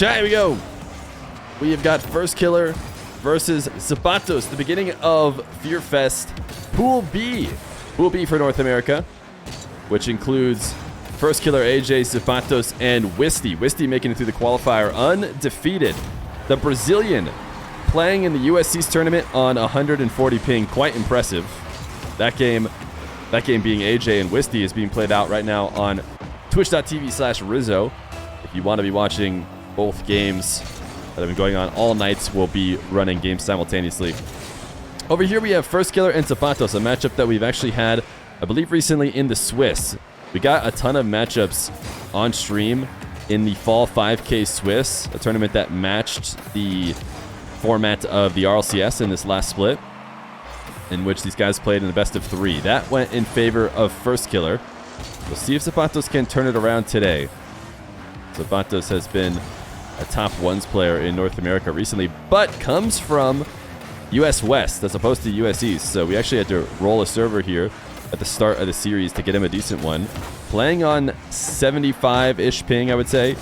Chat, here we go. We have got Firstkiller versus aZapatos, the beginning of Fear Fest Pool B. Pool B for North America, which includes Firstkiller, aZapatos, and Wisty. Wisty making it through the qualifier undefeated. The Brazilian playing in the USC's tournament on 140 ping. Quite impressive. That game being AJ and Wisty is being played out right now on twitch.tv/Rizzo. If you want to be watching both games that have been going on all nights, we'll be running games simultaneously. Over here we have Firstkiller and aZapatos, a matchup that we've actually had, I believe, recently in the Swiss. We got a ton of matchups on stream in the Fall 5K Swiss, a tournament that matched the format of the RLCS in this last split, in which these guys played in the best of 3. That went in favor of Firstkiller. We'll see if aZapatos can turn it around today. aZapatos has been a top ones player in North America recently, but comes from US West as opposed to US East. So we actually had to roll a server here at the start of the series to get him a decent one. Playing on 75-ish ping, I would say,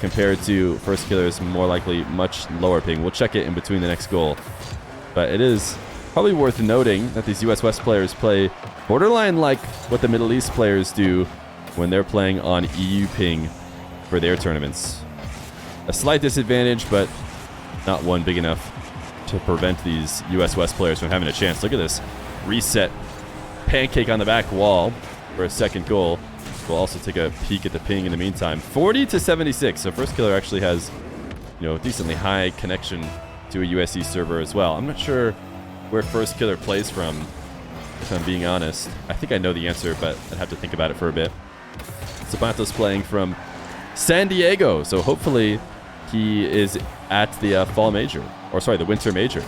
compared to Firstkiller's more likely much lower ping. We'll check it in between the next goal. But it is probably worth noting that these US West players play borderline like what the Middle East players do when they're playing on EU ping for their tournaments. A slight disadvantage, but not one big enough to prevent these US West players from having a chance. Look at this reset pancake on the back wall for a second goal. We'll also take a peek at the ping in the meantime. 40-76. So Firstkiller actually has, decently high connection to a USC server as well. I'm not sure where Firstkiller plays from, if I'm being honest. I think I know the answer, but I'd have to think about it for a bit. aZapatos playing from San Diego, so hopefully he is at the the Winter Major.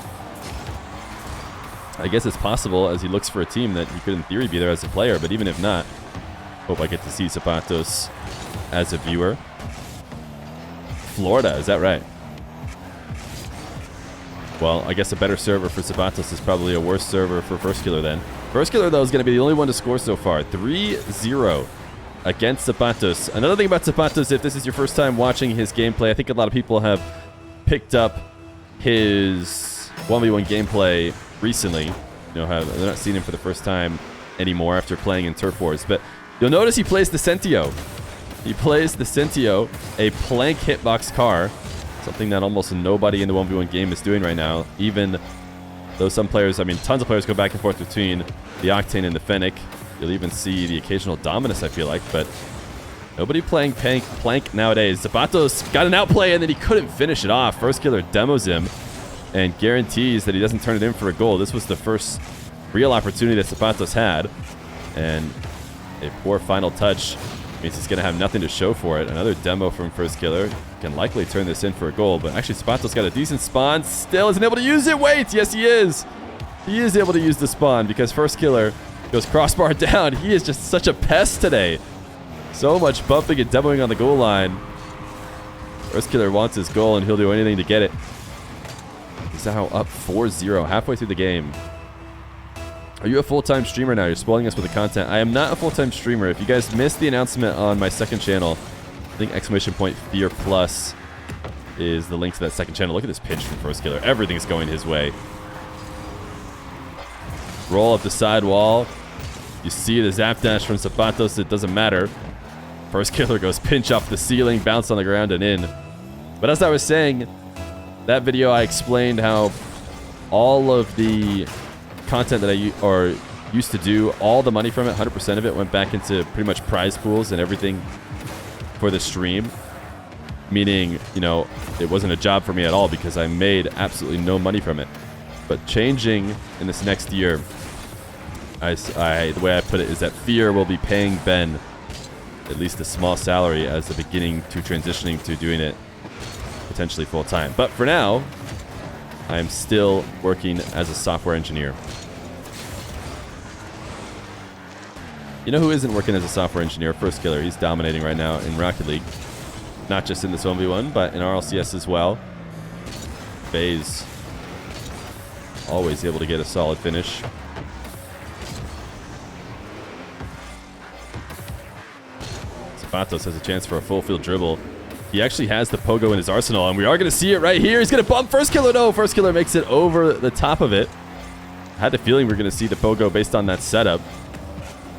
I guess it's possible as he looks for a team that he could in theory be there as a player, but even if not, hope I get to see aZapatos as a viewer. Florida, is that right? Well, I guess a better server for aZapatos is probably a worse server for Firstkiller then. Firstkiller, though, is going to be the only one to score so far. 3-0 against aZapatos. Another thing about aZapatos, if this is your first time watching his gameplay, I think a lot of people have picked up his 1v1 gameplay recently. They're not seeing him for the first time anymore after playing in Turf Wars. But you'll notice he plays the Sentio. He plays the Sentio, a plank hitbox car, something that almost nobody in the 1v1 game is doing right now. Even though some players, tons of players go back and forth between the Octane and the Fennec. You'll even see the occasional Dominus, I feel like, but nobody playing plank nowadays. aZapatos got an outplay and then he couldn't finish it off. Firstkiller demos him and guarantees that he doesn't turn it in for a goal. This was the first real opportunity that aZapatos had, and a poor final touch means he's going to have nothing to show for it. Another demo from Firstkiller can likely turn this in for a goal, but actually aZapatos got a decent spawn, still isn't able to use it. Wait, yes he is. He is able to use the spawn because Firstkiller goes crossbar down. He is just such a pest today. So much bumping and demoing on the goal line. Firstkiller wants his goal and he'll do anything to get it. He's now up 4-0 halfway through the game. Are you a full-time streamer now? You're spoiling us with the content. I am not a full-time streamer. If you guys missed the announcement on my second channel, I think !Feer Plus is the link to that second channel. Look at this pitch from Firstkiller. Everything's going his way. Roll up the side wall. You see the zap dash from aZapatos. It doesn't matter. Firstkiller goes pinch off the ceiling, bounce on the ground and in. But as I was saying, that video I explained how all of the content that I used to do, all the money from it, 100% of it went back into pretty much prize pools and everything for the stream. Meaning, it wasn't a job for me at all because I made absolutely no money from it. But changing in this next year, the way I put it is that Feer will be paying Ben at least a small salary as the beginning to transitioning to doing it potentially full time. But for now, I am still working as a software engineer. You know who isn't working as a software engineer? Firstkiller. He's dominating right now in Rocket League. Not just in this 1v1, but in RLCS as well. FaZe always able to get a solid finish. aZapatos has a chance for a full field dribble. he actually has the pogo in his arsenal, and we are going to see it right here. He's going to bump Firstkiller. No, Firstkiller makes it over the top of it. I had the feeling we are going to see the pogo based on that setup.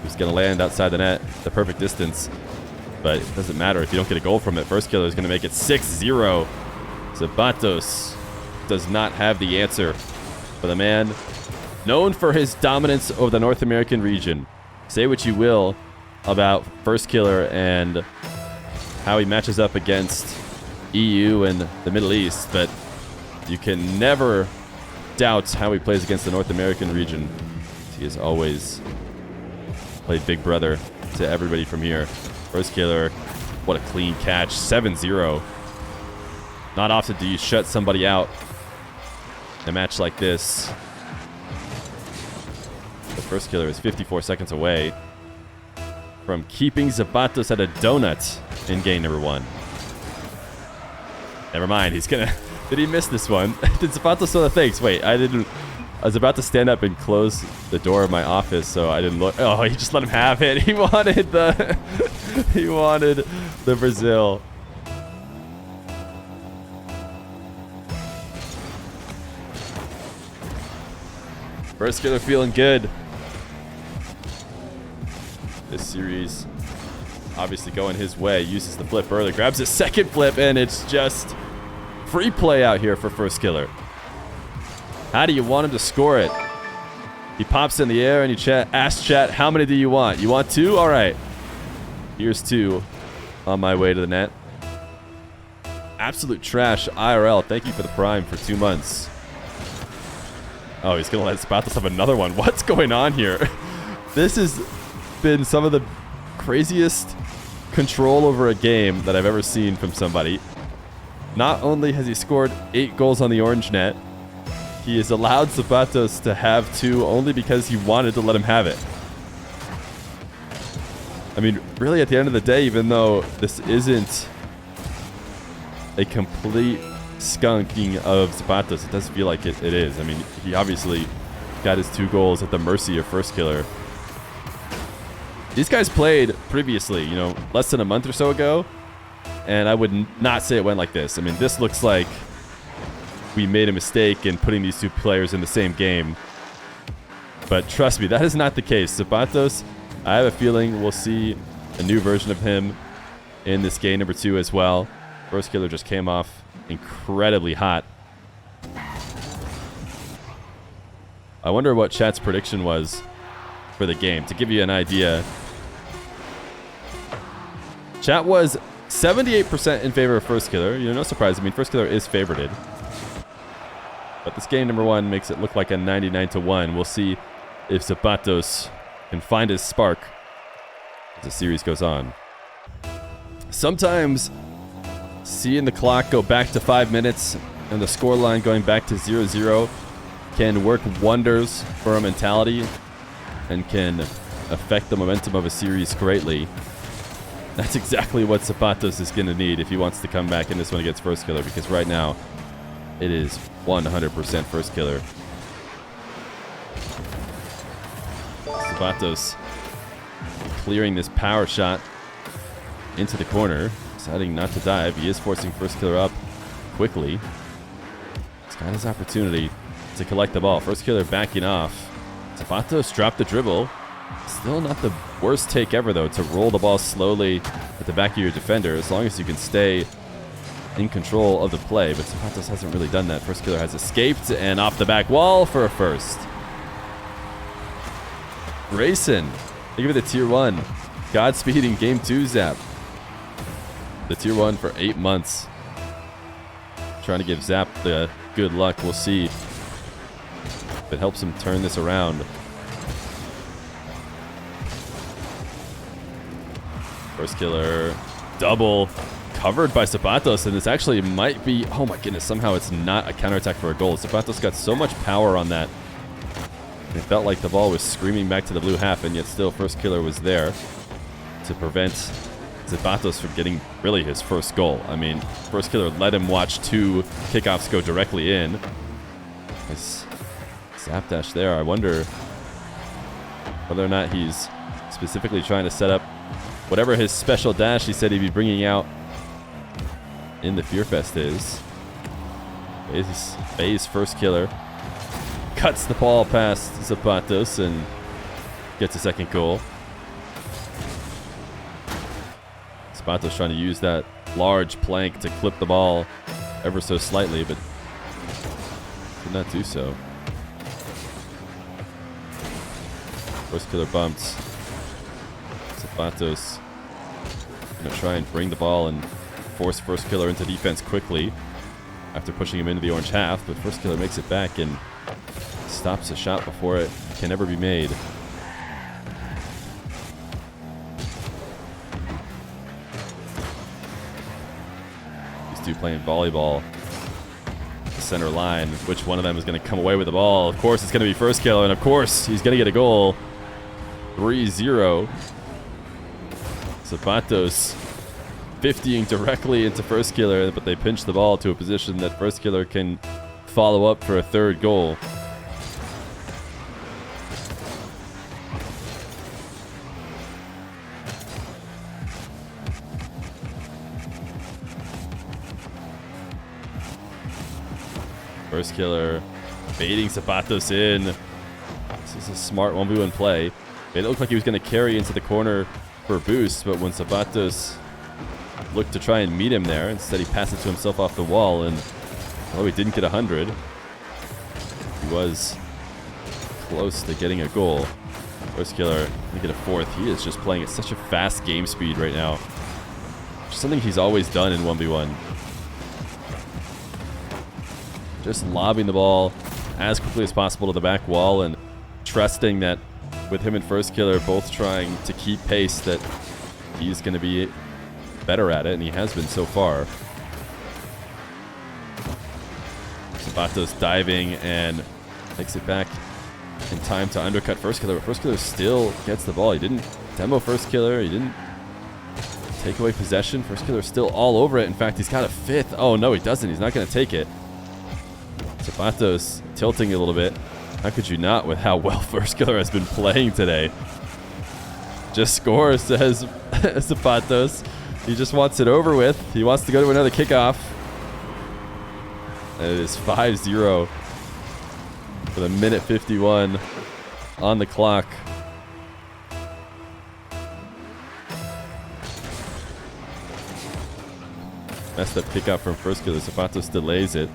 He's going to land outside the net, the perfect distance. But it doesn't matter if you don't get a goal from it. Firstkiller is going to make it 6-0. aZapatos does not have the answer for the man known for his dominance over the North American region. Say what you will about Firstkiller and how he matches up against EU and the Middle East, but you can never doubt how he plays against the North American region. He has always played big brother to everybody from here. Firstkiller, what a clean catch. 7-0. Not often do you shut somebody out in a match like this. The Firstkiller is 54 seconds away from keeping aZapatos at a donut in game number 1. Never mind, he's gonna... Did he miss this one? Did aZapatos throw the thanks? Wait, I was about to stand up and close the door of my office, so I didn't look. Oh, he just let him have it. He wanted the... he wanted the Brazil. Firstkiller feeling good. This series obviously going his way. Uses the flip early. Grabs his second flip, and it's just free play out here for Firstkiller. How do you want him to score it? He pops in the air, and you ask chat, how many do you want? You want 2? All right. Here's 2 on my way to the net. Absolute trash IRL. Thank you for the prime for 2 months. Oh, he's going to let aZapatos have another one. What's going on here? This has been some of the craziest control over a game that I've ever seen from somebody. Not only has he scored 8 goals on the orange net, he has allowed aZapatos to have 2 only because he wanted to let him have it. I mean, really, at the end of the day, even though this isn't a complete skunking of aZapatos, it does feel like it is. I mean, he obviously got his 2 goals at the mercy of Firstkiller. These guys played previously, you know, less than a month or so ago, and I would not say it went like this. I mean, this looks like we made a mistake in putting these 2 players in the same game. But trust me, that is not the case. aZapatos, I have a feeling we'll see a new version of him in this game number 2 as well. Firstkiller just came off incredibly hot. I wonder what chat's prediction was for the game. To give you an idea, chat was 78% in favor of Firstkiller. You know, no surprise. I mean, Firstkiller is favorited. But this game number 1 makes it look like a 99-1. We'll see if aZapatos can find his spark as the series goes on. Sometimes seeing the clock go back to 5 minutes and the scoreline going back to 0-0 can work wonders for a mentality and can affect the momentum of a series greatly. That's exactly what aZapatos is going to need if he wants to come back in this one against Firstkiller, because right now it is 100% Firstkiller. aZapatos clearing this power shot into the corner, deciding not to dive. He is forcing Firstkiller up quickly. He's got his opportunity to collect the ball. Firstkiller backing off. aZapatos dropped the dribble. Still not the worst take ever, though, to roll the ball slowly at the back of your defender, as long as you can stay in control of the play. But aZapatos hasn't really done that. Firstkiller has escaped, and off the back wall for a first. Grayson, give it the tier 1. Godspeed in game 2, Zap. The tier 1 for 8 months. Trying to give Zap the good luck. We'll see if it helps him turn this around. Firstkiller double covered by aZapatos, and this actually might be, oh my goodness, somehow it's not a counterattack for a goal. aZapatos got so much power on that. It felt like the ball was screaming back to the blue half, and yet still Firstkiller was there to prevent aZapatos from getting really his first goal. I mean, Firstkiller let him watch 2 kickoffs go directly in. Nice zap dash there. I wonder whether or not he's specifically trying to set up whatever his special dash he said he'd be bringing out in the Fear Fest is. FaZe's Firstkiller cuts the ball past aZapatos and gets a second goal. aZapatos trying to use that large plank to clip the ball ever so slightly, but could not do so. Firstkiller bumped. aZapatos gonna try and bring the ball and force Firstkiller into defense quickly after pushing him into the orange half, but Firstkiller makes it back and stops a shot before it can ever be made. These two playing volleyball. The center line. Which one of them is going to come away with the ball? Of course, it's going to be Firstkiller, and of course, he's going to get a goal. 3-0. aZapatos 50ing directly into Firstkiller, but they pinch the ball to a position that Firstkiller can follow up for a third goal. Firstkiller baiting aZapatos in. This is a smart 1v1 play. It looked like he was going to carry into the corner for a boost, but when aZapatos looked to try and meet him there, instead he passed it to himself off the wall, and although he didn't get 100, he was close to getting a goal. Firstkiller to get a fourth. He is just playing at such a fast game speed right now. Something he's always done in 1v1. Just lobbing the ball as quickly as possible to the back wall and trusting that with him and Firstkiller both trying to keep pace that he's going to be better at it, and he has been so far. aZapatos diving and takes it back in time to undercut Firstkiller, but Firstkiller still gets the ball. He didn't demo Firstkiller. He didn't take away possession. Firstkiller still all over it. In fact, he's got a fifth. Oh, no, he doesn't. He's not going to take it. aZapatos tilting a little bit. How could you not with how well Firstkiller has been playing today? Just scores, says aZapatos. He just wants it over with. He wants to go to another kickoff. And it is 5-0 with a minute 51 on the clock. Messed up kickoff from Firstkiller. aZapatos delays it.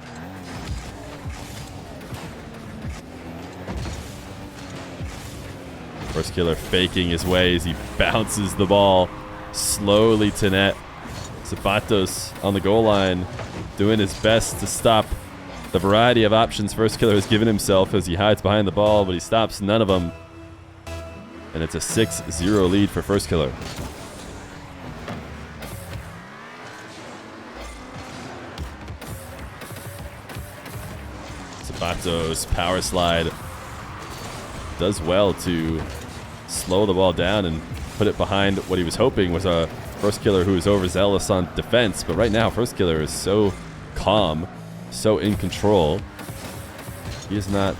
Firstkiller faking his way as he bounces the ball slowly to net. aZapatos on the goal line doing his best to stop the variety of options Firstkiller has given himself as he hides behind the ball, but he stops none of them. And it's a 6-0 lead for Firstkiller. aZapatos power slide does well to slow the ball down and put it behind what he was hoping was a Firstkiller who is overzealous on defense. But right now, Firstkiller is so calm, so in control. He is not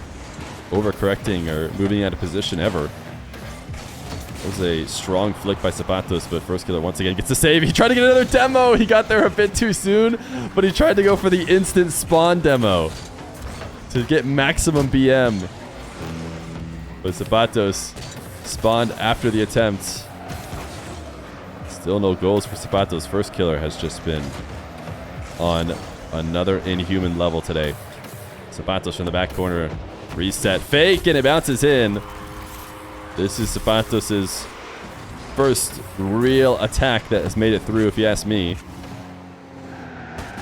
overcorrecting or moving out of position ever. It was a strong flick by aZapatos, but Firstkiller once again gets a save. He tried to get another demo. He got there a bit too soon, but he tried to go for the instant spawn demo to get maximum BM. But aZapatos spawned after the attempt. Still no goals for aZapatos. Firstkiller has just been on another inhuman level today. aZapatos from the back corner. Reset. Fake, and it bounces in. This is aZapatos' first real attack that has made it through, if you ask me.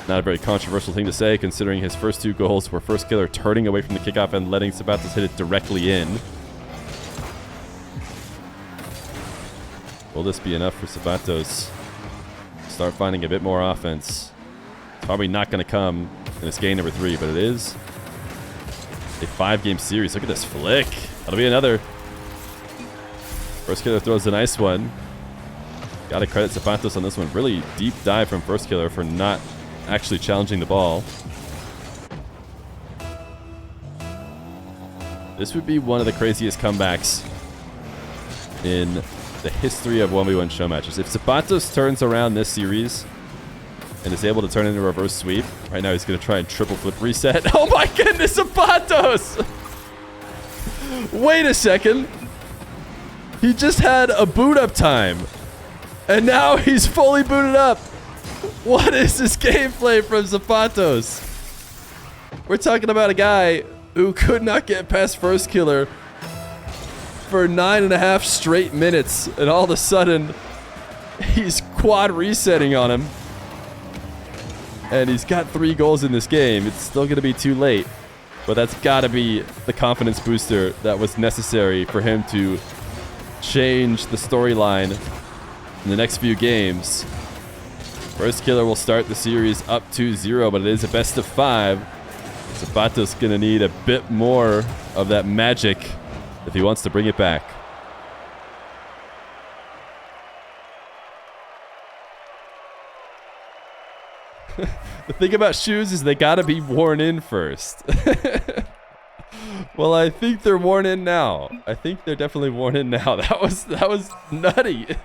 Not a very controversial thing to say, considering his first two goals were Firstkiller turning away from the kickoff and letting aZapatos hit it directly in. Will this be enough for aZapatos? Start finding a bit more offense. It's probably not going to come in this game number 3, but it is a 5-game series. Look at this flick. That'll be another. Firstkiller throws a nice one. Got to credit aZapatos on this one. Really deep dive from Firstkiller for not actually challenging the ball. This would be one of the craziest comebacks in the history of 1v1 show matches. If aZapatos turns around this series and is able to turn into a reverse sweep. Right now he's going to try and triple flip reset. Oh my goodness, aZapatos! Wait a second. He just had a boot up time. And now he's fully booted up. What is this gameplay from aZapatos? We're talking about a guy who could not get past Firstkiller for 9.5 straight minutes. And all of a sudden, he's quad resetting on him. And he's got 3 goals in this game. It's still going to be too late. But that's got to be the confidence booster that was necessary for him to change the storyline in the next few games. Firstkiller will start the series up 2-0, but it is a best of 5. aZapatos going to need a bit more of that magic if he wants to bring it back. The thing about shoes is they gotta be worn in first. Well, I think they're worn in now. I think they're definitely worn in now. That was nutty.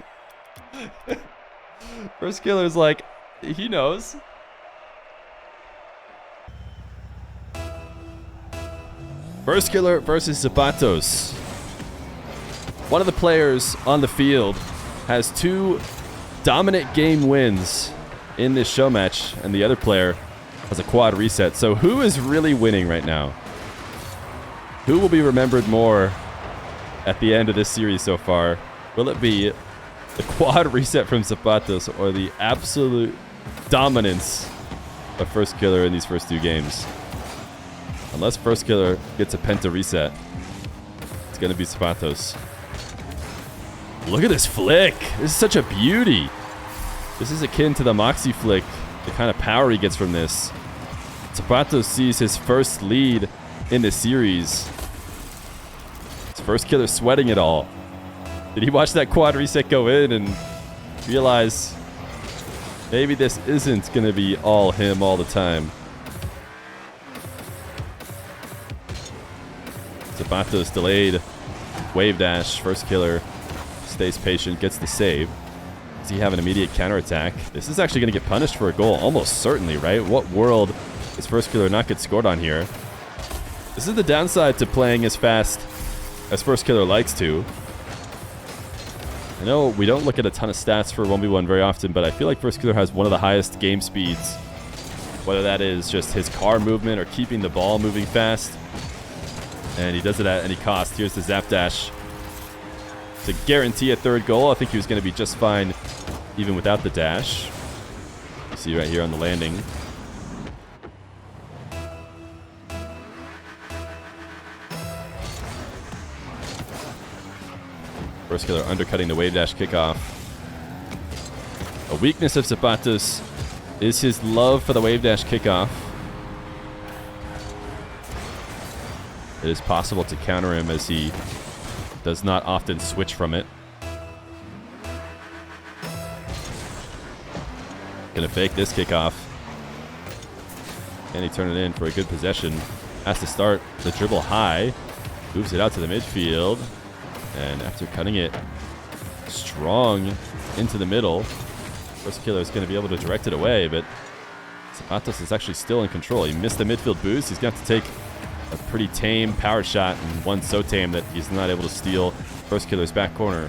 Firstkiller's like, he knows. Firstkiller versus aZapatos. One of the players on the field has 2 dominant game wins in this show match, and the other player has a quad reset. So who is really winning right now? Who will be remembered more at the end of this series so far? Will it be the quad reset from aZapatos or the absolute dominance of Firstkiller in these first 2 games? Unless Firstkiller gets a penta reset, it's going to be aZapatos. Look at this flick. This is such a beauty. This is akin to the Moxie flick, the kind of power he gets from this. aZapatos sees his first lead in the series. It's Firstkiller sweating it all. Did he watch that quad reset go in and realize maybe this isn't going to be all him all the time? aZapatos delayed wave dash. Firstkiller stays patient, gets the save. Does he have an immediate counterattack? This is actually going to get punished for a goal, almost certainly, right? What world does Firstkiller not get scored on here? This is the downside to playing as fast as Firstkiller likes to. I know we don't look at a ton of stats for 1v1 very often, but I feel like Firstkiller has one of the highest game speeds. Whether that is just his car movement or keeping the ball moving fast. And he does it at any cost. Here's the zap dash to guarantee a 3rd goal. I think he was going to be just fine even without the dash. You see right here on the landing. Firstkiller undercutting the wave dash kickoff. A weakness of aZapatos is his love for the wave dash kickoff. It is possible to counter him as he does not often switch from it. Gonna fake this kickoff. Can he turn it in for a good possession? Has to start the dribble high. Moves it out to the midfield. And after cutting it strong into the middle, Firstkiller is going to be able to direct it away, but aZapatos is actually still in control. He missed the midfield boost. He's going to have to take a pretty tame power shot, and one so tame that he's not able to steal Firstkiller's back corner.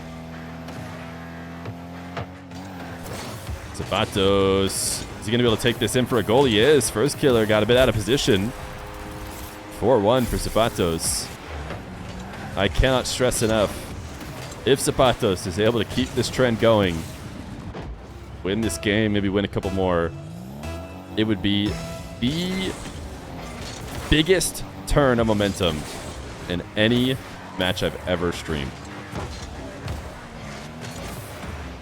aZapatos, is he going to be able to take this in for a goal? He is. Firstkiller got a bit out of position. 4-1 for aZapatos. I cannot stress enough, if aZapatos is able to keep this trend going, win this game, maybe win a couple more, it would be the biggest turn of momentum in any match I've ever streamed.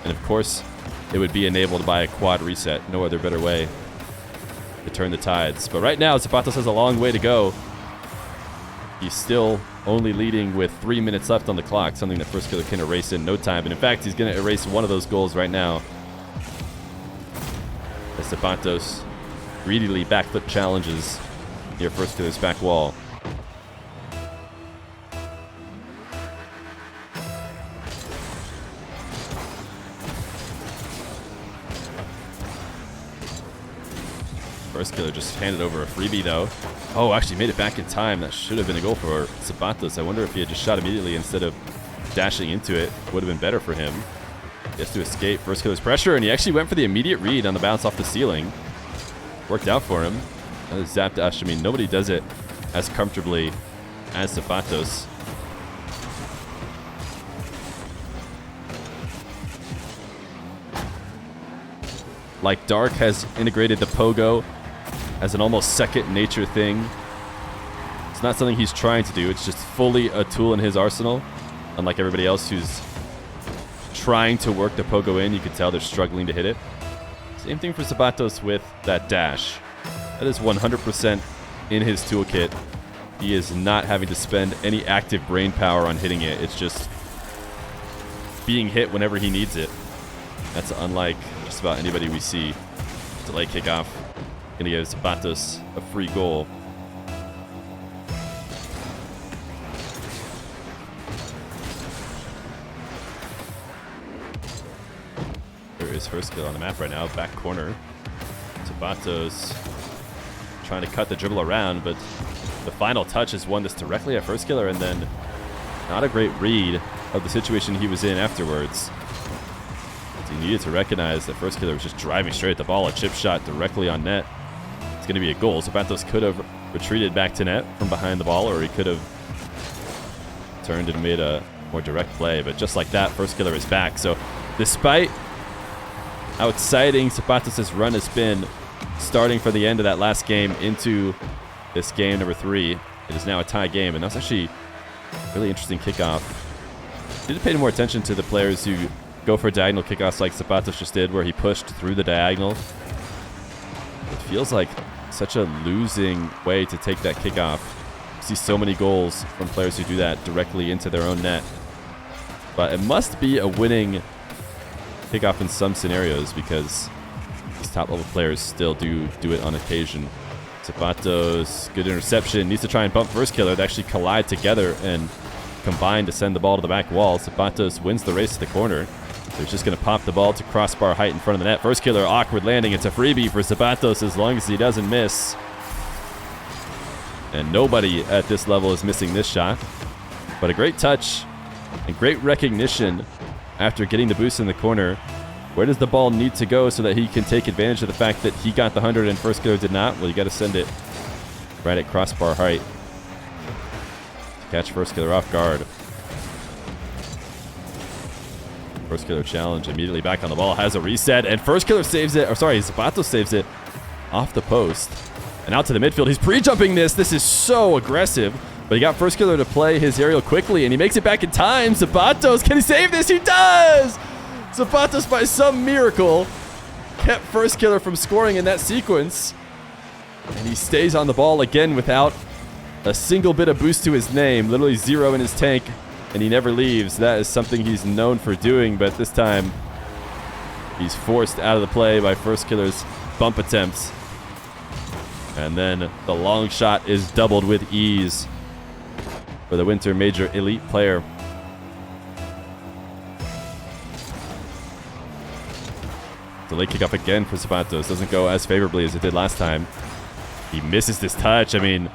And of course, it would be enabled by a quad reset. No other better way to turn the tides. But right now, aZapatos has a long way to go. He's still only leading with 3 minutes left on the clock, something that Firstkiller can erase in no time. And in fact, he's going to erase one of those goals right now. As aZapatos greedily backflip challenges near Firstkiller's back wall. Firstkiller just handed over a freebie, though. Oh, actually made it back in time. That should have been a goal for aZapatos. I wonder if he had just shot immediately instead of dashing into it. Would have been better for him. He has to escape Firstkiller's pressure, and he actually went for the immediate read on the bounce off the ceiling. Worked out for him. Zap dash. I mean, nobody does it as comfortably as aZapatos. Like Dark has integrated the pogo as an almost second nature thing. It's not something he's trying to do. It's just fully a tool in his arsenal. Unlike everybody else who's trying to work the pogo in, you can tell they're struggling to hit it. Same thing for aZapatos with that dash. That is 100% in his toolkit. He is not having to spend any active brain power on hitting it. It's just being hit whenever he needs it. That's unlike just about anybody we see. Delay kickoff. Gonna give aZapatos a free goal. There is Firstkiller on the map right now. Back corner. aZapatos trying to cut the dribble around, but the final touch has won this directly at Firstkiller, and then not a great read of the situation he was in afterwards. He needed to recognize that Firstkiller was just driving straight at the ball. A chip shot directly on net. It's going to be a goal. aZapatos could have retreated back to net from behind the ball, or he could have turned and made a more direct play. But just like that, Firstkiller is back. So despite how exciting aZapatos' run has been, starting for the end of that last game into this game number 3, it is now a tie game. And that's actually a really interesting kickoff. Need to pay more attention to the players who go for diagonal kickoffs like aZapatos just did, where he pushed through the diagonal. It feels like such a losing way to take that kickoff. You see so many goals from players who do that directly into their own net. But it must be a winning kickoff in some scenarios, because these top-level players still do it on occasion. aZapatos, good interception. Needs to try and bump Firstkiller. They actually collide together and combine to send the ball to the back wall. aZapatos wins the race to the corner. So he's just going to pop the ball to crossbar height in front of the net. Firstkiller, awkward landing. It's a freebie for aZapatos as long as he doesn't miss. And nobody at this level is missing this shot. But a great touch and great recognition after getting the boost in the corner. Where does the ball need to go so that he can take advantage of the fact that he got the 100 and Firstkiller did not? Well, you got to send it right at crossbar height to catch Firstkiller off guard. Firstkiller challenge, immediately back on the ball, has a reset, and Firstkiller saves it, or sorry, aZapatos saves it off the post. And out to the midfield. He's pre-jumping this. This is so aggressive. But he got Firstkiller to play his aerial quickly, and he makes it back in time. aZapatos, can he save this? He does! aZapatos, by some miracle, kept Firstkiller from scoring in that sequence. And he stays on the ball again without a single bit of boost to his name. Literally 0 in his tank. And he never leaves. That is something he's known for doing, but this time he's forced out of the play by Firstkiller's bump attempts. And then the long shot is doubled with ease for the Winter Major elite player. Delay kickoff again for aZapatos. Doesn't go as favorably as it did last time. He misses this touch. I mean,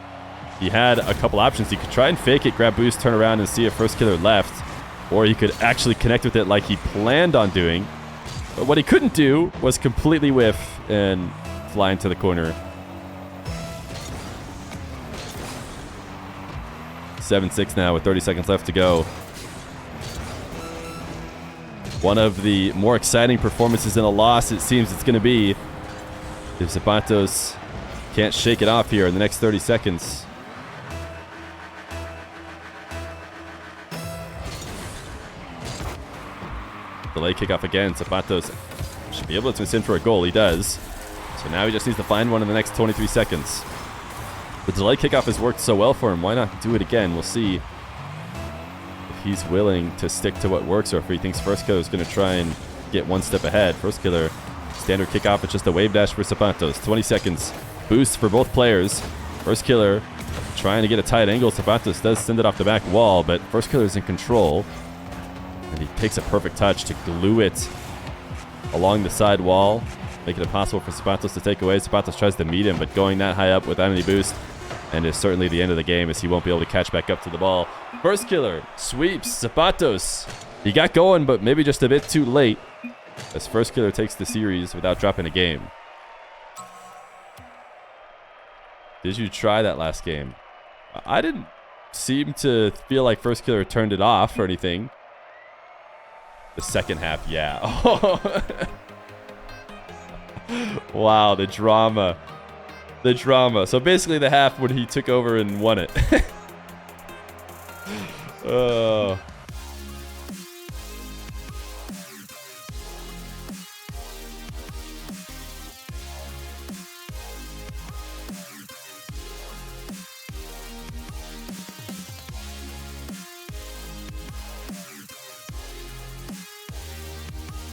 he had a couple options. He could try and fake it, grab boost, turn around, and see if Firstkiller left. Or he could actually connect with it like he planned on doing. But what he couldn't do was completely whiff and fly into the corner. 7-6 now with 30 seconds left to go. One of the more exciting performances in a loss, it seems it's going to be, if aZapatos can't shake it off here in the next 30 seconds. Delay kickoff again. aZapatos should be able to twist in for a goal. He does. So now he just needs to find one in the next 23 seconds. The delay kickoff has worked so well for him. Why not do it again? We'll see if he's willing to stick to what works, or if he thinks Firstkiller is going to try and get one step ahead. Firstkiller, standard kickoff. It's just a wave dash for aZapatos. 20 seconds. Boost for both players. Firstkiller trying to get a tight angle. aZapatos does send it off the back wall, but Firstkiller is in control. And he takes a perfect touch to glue it along the side wall. make it impossible for aZapatos to take away. aZapatos tries to meet him, but going that high up without any boost, and is certainly the end of the game as he won't be able to catch back up to the ball. Firstkiller sweeps aZapatos. He got going, but maybe just a bit too late, as Firstkiller takes the series without dropping a game. Did you try that last game? I didn't seem to feel like Firstkiller turned it off or anything. The second half, yeah. Wow, the drama. The drama. So basically the half when he took over and won it. Oh.